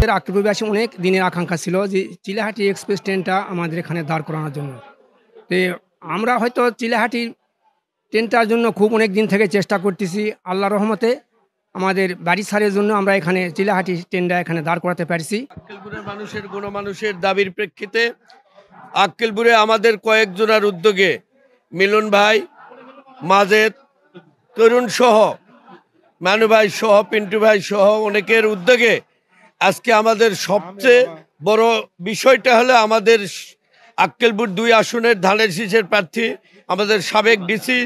আমাদের আক্কেলপুরবাসী অনেক দিনের আকাঙ্ক্ষা ছিল যে চিলাহাটি এক্সপ্রেস ট্রেনটা আমাদের এখানে দাঁড় করানোর জন্য। তো আমরা হয়তো চিলাহাটি ট্রেনটার জন্য খুব অনেক দিন থেকে চেষ্টা করতেছি। আল্লাহর রহমতে আমাদের বাড়ি ছাড়ের জন্য আমরা এখানে চিলাহাটি ট্রেনটা এখানে দাঁড় করাতে পারছি। আক্কেলপুরের মানুষের গণমানুষের দাবির প্রেক্ষিতে আক্কেলপুরে আমাদের কয়েকজনের উদ্যোগে মিলন ভাই, মাজেদ, তরুণ সহ, মানু ভাই সহ, পিন্টু ভাই সহ অনেকের উদ্যোগে আজকে আমাদের সবচেয়ে বড় বিষয়টা হলো আমাদের আক্কেলপুর 2 আসনের ধানের শীষের প্রার্থী আমাদের সাবেক ডিসি,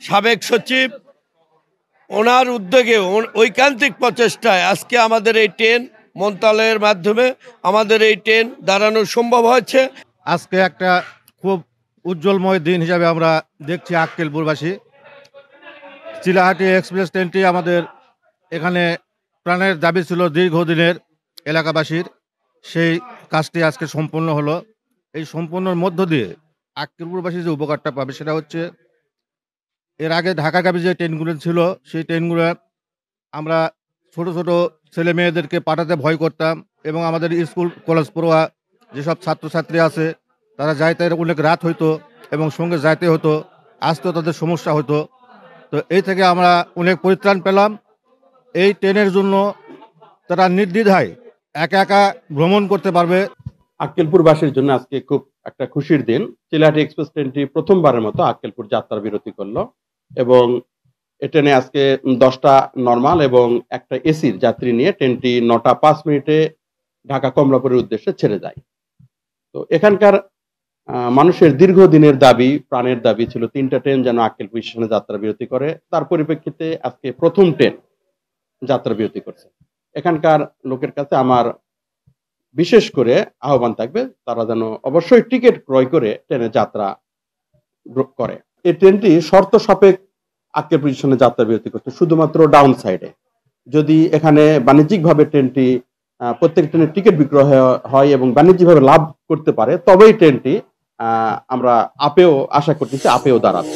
সাবেক সচিব, ওনার উদ্যোগে ঐকান্তিক প্রচেষ্টায় আজকে আমাদের এই ট্রেন মন্ত্রণালয়ের মাধ্যমে আমাদের এই ট্রেন দাঁড়ানো সম্ভব হয়েছে। আজকে একটা খুব উজ্জ্বলময় দিন হিসাবে আমরা দেখছি আক্কেলপুরবাসী। চিলাহাটি এক্সপ্রেস ট্রেনটি আমাদের এখানে প্রাণের দাবি ছিল দীর্ঘদিনের এলাকাবাসীর, সেই কাজটি আজকে সম্পন্ন হলো। এই সম্পন্নর মধ্য দিয়ে আক্কেলপুরবাসী যে উপকারটা পাবে সেটা হচ্ছে, এর আগে ঢাকাগামী যে ট্রেনগুলো ছিল সেই ট্রেনগুলো আমরা ছোট ছোট ছেলে মেয়েদেরকে পাঠাতে ভয় করতাম, এবং আমাদের স্কুল কলেজ পড়ুয়া যেসব ছাত্রছাত্রী আছে তারা যাইতে অনেক রাত হইতো এবং সঙ্গে যাইতে হতো, আসতেও তাদের সমস্যা হতো। তো এই থেকে আমরা অনেক পরিত্রাণ পেলাম। এই ট্রেনের জন্য তারা নির্দ্বিধায় একা একা ভ্রমণ করতে পারবে। আক্কেলপুরবাসীর জন্য আজকে খুব একটা খুশির দিন। চিলাহাটি এক্সপ্রেস ট্রেনটি প্রথমবারের মতো আক্কেলপুর যাত্রা বিরতি করলো, এবং এই ট্রেনে আজকে 10টা নরমাল এবং একটা এসির যাত্রী নিয়ে ট্রেনটি 9টা 5 মিনিটে ঢাকা কমলাপুরের উদ্দেশ্যে ছেড়ে যায়। তো এখানকার মানুষের দীর্ঘদিনের দাবি, প্রাণের দাবি ছিল 3টা ট্রেন যেন আক্কেলপুর স্টেশনে যাত্রা বিরতি করে। তার পরিপ্রেক্ষিতে আজকে প্রথম ট্রেন যাত্রা বিরতি করছে। এখানকার লোকের কাছে আমার বিশেষ করে আহ্বান থাকবে, তারা যেন অবশ্যই টিকিট ক্রয় করে ট্রেনে যাত্রা করে। এই ট্রেনটি শর্ত সাপেক্ষ আক্কেলপুর স্টেশনে যাত্রা বিরতি করতে, শুধুমাত্র ডাউন সাইডে। যদি এখানে বাণিজ্যিকভাবে ট্রেনটি প্রত্যেক ট্রেনের টিকিট বিক্রয় হয় এবং বাণিজ্যিকভাবে লাভ করতে পারে, তবেই ট্রেনটি আমরা আপেও আশা করতেছি আপেও দাঁড়াবে।